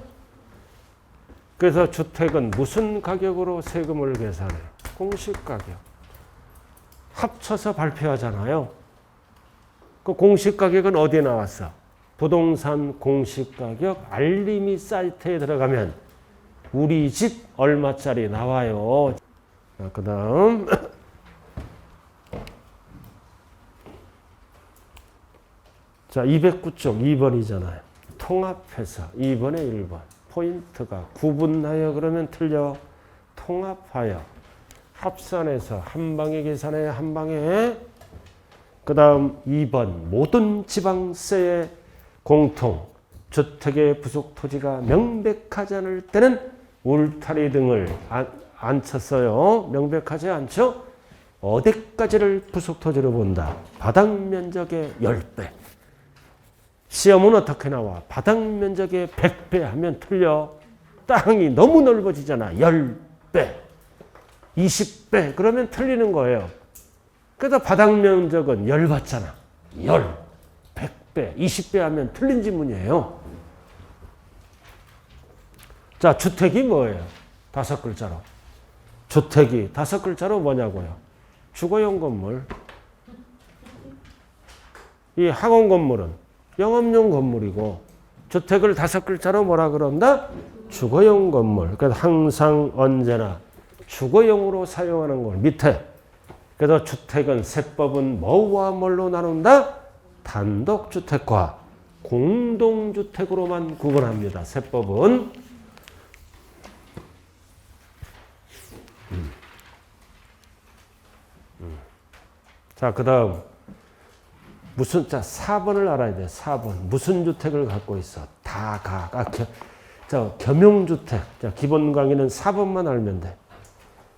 A: 그래서 주택은 무슨 가격으로 세금을 계산해? 공시가격. 합쳐서 발표하잖아요. 그 공시가격은 어디에 나왔어? 부동산 공시가격 알림이 사이트에 들어가면 우리 집 얼마짜리 나와요. 그 다음 자 209쪽 2번이잖아요. 통합해서 2번에 1번. 포인트가 구분하여 그러면 틀려. 통합하여 합산해서 한 방에 계산해. 한 방에. 그 다음 2번 모든 지방세의 공통 주택의 부속 토지가 명백하지 않을 때는 울타리 등을 안 쳤어요. 명백하지 않죠? 어디까지를 부속 토지로 본다? 바닥 면적의 10배. 시험은 어떻게 나와? 바닥 면적의 100배 하면 틀려. 땅이 너무 넓어지잖아. 10배, 20배 그러면 틀리는 거예요. 그래서 바닥 면적은 10 받잖아. 10, 100배, 20배 하면 틀린 지문이에요. 자, 주택이 뭐예요? 5글자로. 주택이 5글자로 뭐냐고요? 주거용 건물. 이 학원 건물은 영업용 건물이고 주택을 5글자로 뭐라 그런다? 주거용 건물. 그래서 항상 언제나 주거용으로 사용하는 걸 밑에. 그래서 주택은 세법은 뭐와 뭘로 나눈다? 단독주택과 공동주택으로만 구분합니다. 세법은. 자, 그 다음 무슨, 자, 4번을 알아야 돼. 4번. 무슨 주택을 갖고 있어? 겸용주택. 자, 기본 강의는 4번만 알면 돼.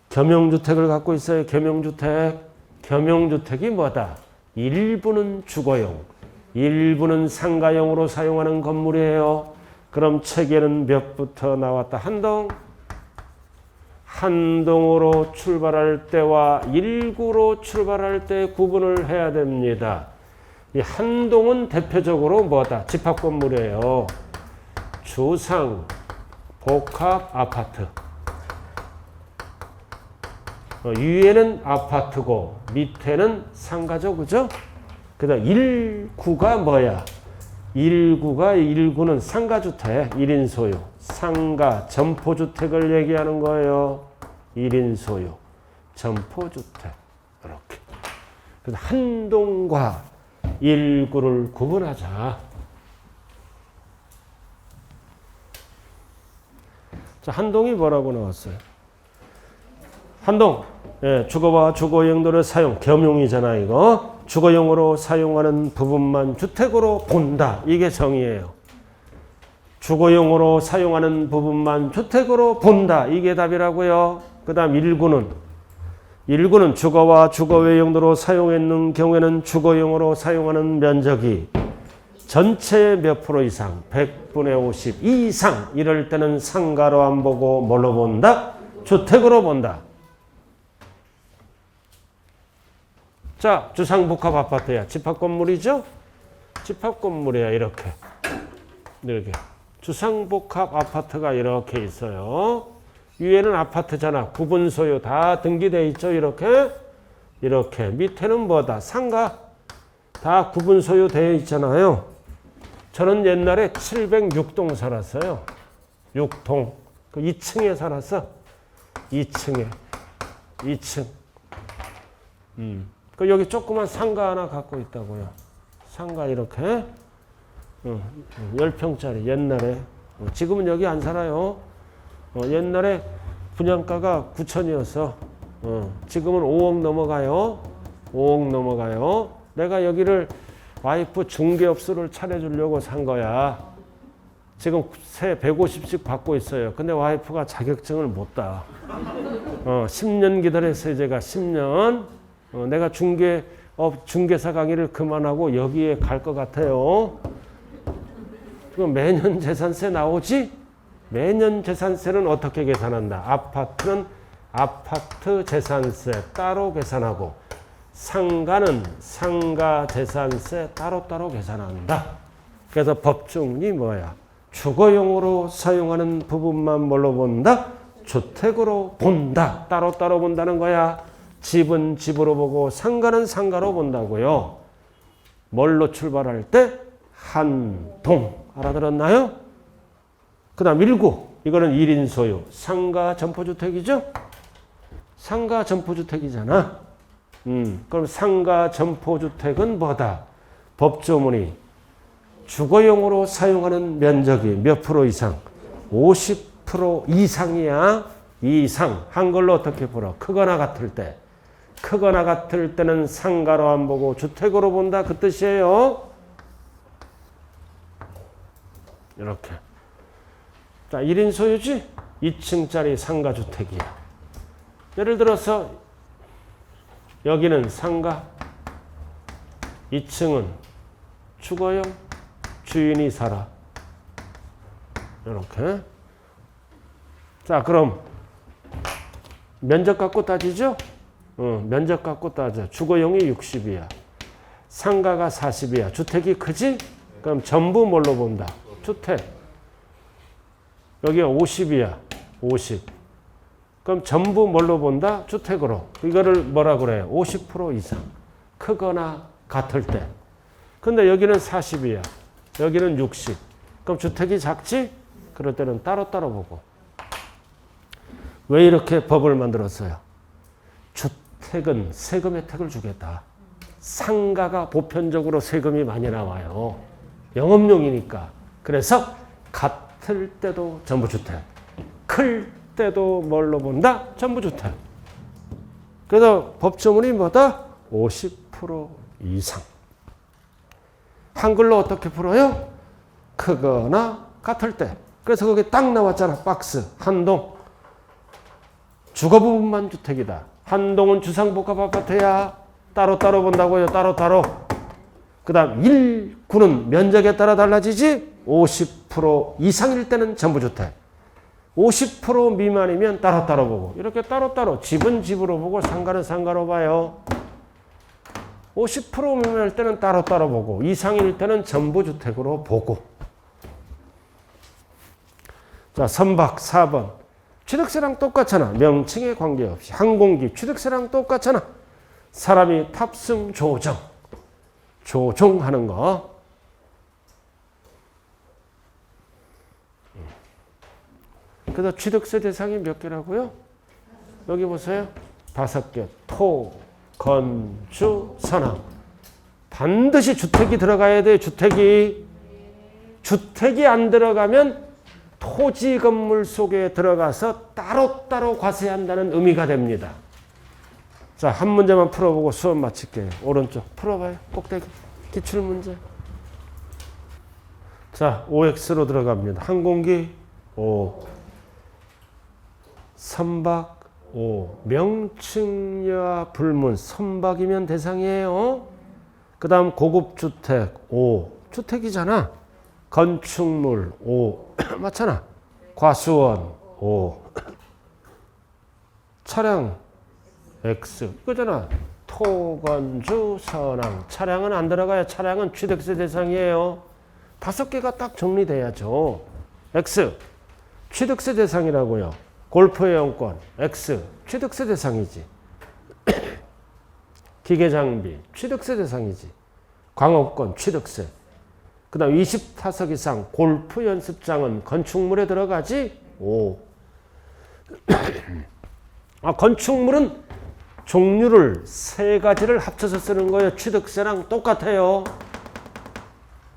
A: 겸용주택을 갖고 있어요. 겸용주택. 겸용주택이 뭐다? 일부는 주거용, 일부는 상가용으로 사용하는 건물이에요. 그럼 책에는 몇부터 나왔다? 한동. 한동으로 출발할 때와 일구로 출발할 때 구분을 해야 됩니다. 이 한동은 대표적으로 뭐다? 집합건물이에요. 주상, 복합, 아파트. 위에는 아파트고 밑에는 상가죠. 그죠? 그다음 1구가 뭐야? 1구는 상가주택, 1인 소유. 상가, 점포주택을 얘기하는 거예요. 1인 소유, 점포주택. 이렇게. 그래서 한동과 1구를 구분하자. 자, 한동이 뭐라고 나왔어요? 한동, 예, 주거와 주거용도를 사용, 겸용이잖아 이거. 주거용으로 사용하는 부분만 주택으로 본다. 이게 정의예요. 주거용으로 사용하는 부분만 주택으로 본다. 이게 답이라고요. 그 다음 1구는 주거와 주거 외 용도로 사용했는 경우에는 주거용으로 사용하는 면적이 전체의 몇 프로 이상, 100분의 50 이상 이럴 때는 상가로 안 보고 뭘로 본다? 주택으로 본다. 자, 주상복합 아파트야. 집합건물이죠? 집합건물이야. 이렇게. 주상복합 아파트가 이렇게 있어요. 위에는 아파트잖아. 구분소유 다 등기돼 있죠. 이렇게. 밑에는 뭐다? 상가. 다 구분소유 되어 있잖아요. 저는 옛날에 706동 살았어요. 6동. 그 2층에 살았어. 2층. 그 여기 조그만 상가 하나 갖고 있다고요. 상가 이렇게 10평짜리 옛날에. 지금은 여기 안 살아요. 옛날에 분양가가 9천이었어. 지금은 5억 넘어가요. 5억 넘어가요. 내가 여기를 와이프 중개업소를 차려주려고 산 거야. 지금 세 150씩 받고 있어요. 근데 와이프가 자격증을 못 따. 10년 기다렸어요. 제가 10년. 내가 중개사 강의를 그만하고 여기에 갈 것 같아요. 그럼 매년 재산세 나오지? 매년 재산세는 어떻게 계산한다? 아파트는 아파트 재산세 따로 계산하고 상가는 상가 재산세 따로따로 계산한다. 그래서 법정이 뭐야? 주거용으로 사용하는 부분만 뭘로 본다? 주택으로 본다. 따로따로 본다는 거야. 집은 집으로 보고 상가는 상가로 본다고요. 뭘로 출발할 때? 한동. 알아들었나요? 그 다음 1구. 이거는 1인 소유. 상가 점포주택이죠? 상가 점포주택이잖아. 그럼 상가 점포주택은 뭐다? 법조문이 주거용으로 사용하는 면적이 몇 프로 이상? 50% 이상이야. 이상. 한글로 어떻게 풀어? 크거나 같을 때. 크거나 같을 때는 상가로 안 보고 주택으로 본다. 그 뜻이에요. 이렇게. 자, 1인 소유지? 2층짜리 상가주택이야. 예를 들어서 여기는 상가, 2층은 주거용, 주인이 살아. 이렇게. 자, 그럼 면적 갖고 따지죠? 면적 갖고 따져. 주거용이 60이야. 상가가 40이야. 주택이 크지? 그럼 전부 뭘로 본다? 주택. 여기가 50이야. 50. 그럼 전부 뭘로 본다? 주택으로. 이거를 뭐라 그래요? 50% 이상. 크거나 같을 때. 근데 여기는 40이야. 여기는 60. 그럼 주택이 작지? 그럴 때는 따로따로 보고. 왜 이렇게 법을 만들었어요? 주택은 세금 혜택을 주겠다. 상가가 보편적으로 세금이 많이 나와요. 영업용이니까. 그래서 같을 때도 전부주택. 클 때도 뭘로 본다? 전부주택. 그래서 법조문이 뭐다? 50% 이상. 한글로 어떻게 풀어요? 크거나 같을 때. 그래서 거기 딱 나왔잖아. 박스. 한동. 주거 부분만 주택이다. 한동은 주상복합 아파트야. 따로따로 본다고요. 따로따로. 그 다음 1구는 면적에 따라 달라지지. 50% 이상일 때는 전부주택. 50% 미만이면 따로따로 보고. 이렇게 따로따로. 집은 집으로 보고 상가는 상가로 봐요. 50% 미만일 때는 따로따로 보고. 이상일 때는 전부주택으로 보고. 자, 선박 4번. 취득세랑 똑같잖아. 명칭에 관계없이. 항공기 취득세랑 똑같잖아. 사람이 탑승 조정. 조종하는 거. 그래서 취득세 대상이 몇 개라고요? 여기 보세요. 5개. 토, 건, 주, 선항. 반드시 주택이 들어가야 돼. 주택이 안 들어가면 토지 건물 속에 들어가서 따로따로 과세한다는 의미가 됩니다. 자, 한 문제만 풀어보고 수업 마칠게요. 오른쪽 풀어봐요. 꼭대기. 기출문제. 자, OX로 들어갑니다. 항공기 O. 선박 O. 명칭과 불문. 선박이면 대상이에요. 그 다음 고급주택 O. 주택이잖아. 건축물 O. 맞잖아. 과수원 O. 차량 X. 이거잖아. 토건주 선항. 차량은 안 들어가요. 차량은 취득세 대상이에요. 5개가 딱 정리돼야죠. X. 취득세 대상이라고요. 골프회원권 X. 취득세 대상이지. 기계장비 취득세 대상이지. 광업권 취득세. 그 다음 20타석 이상 골프 연습장은 건축물에 들어가지? O. 건축물은 종류를 3가지를 합쳐서 쓰는 거예요. 취득세랑 똑같아요.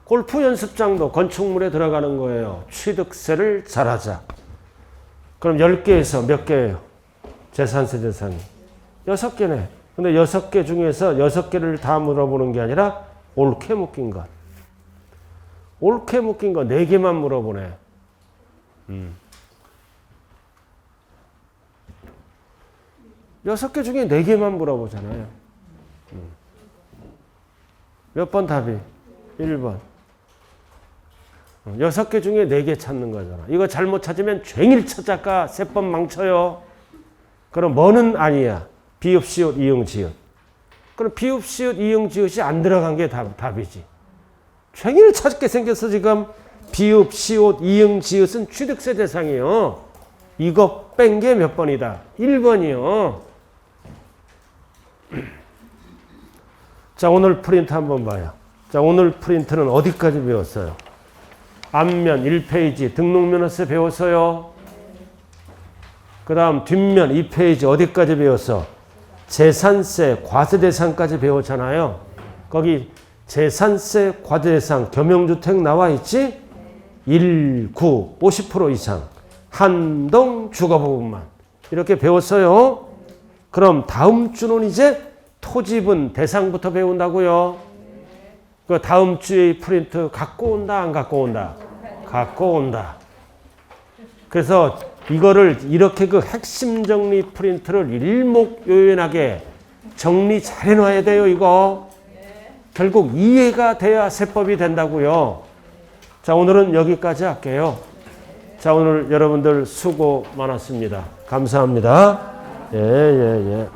A: 골프 연습장도 건축물에 들어가는 거예요. 취득세를 잘하자. 그럼 10개에서 몇 개예요? 재산세 대상이. 6개네. 근데 6개 중에서 6개를 다 물어보는 게 아니라 옳게 묶인 것. 옳게 묶인 거 4개만 물어보네. 6개 중에 4개만 물어보잖아요. 몇 번 답이? 1번. 6개 중에 4개 찾는 거잖아. 이거 잘못 찾으면 쟁일 찾아가 3번 망쳐요. 그럼 뭐는 아니야? 비읍, 시옷, 이응, 지읒. 그럼 비읍, 시옷, 이응, 지읒이 안 들어간 게 답이지. 쟁일 찾게 생겼어 지금. 비읍, 시옷, 이응, 지읒은 취득세 대상이요. 이거 뺀 게 몇 번이다? 1번이요. 자, 오늘 프린트 한번 봐요. 자, 오늘 프린트는 어디까지 배웠어요? 앞면 1페이지 등록면허세 배웠어요. 그 다음 뒷면 2페이지 어디까지 배웠어? 재산세 과세대상까지 배웠잖아요. 거기 재산세 과세대상 겸용주택 나와 있지? 1, 9, 50% 이상 한동 주거부분만 이렇게 배웠어요. 그럼 다음 주는 이제 토지분 대상부터 배운다고요. 그 다음 주에 프린트 갖고 온다 안 갖고 온다? 갖고 온다. 그래서 이거를 이렇게 그 핵심 정리 프린트를 일목요연하게 정리 잘 해놔야 돼요. 이거 결국 이해가 돼야 세법이 된다고요. 자, 오늘은 여기까지 할게요. 자, 오늘 여러분들 수고 많았습니다. 감사합니다. 예.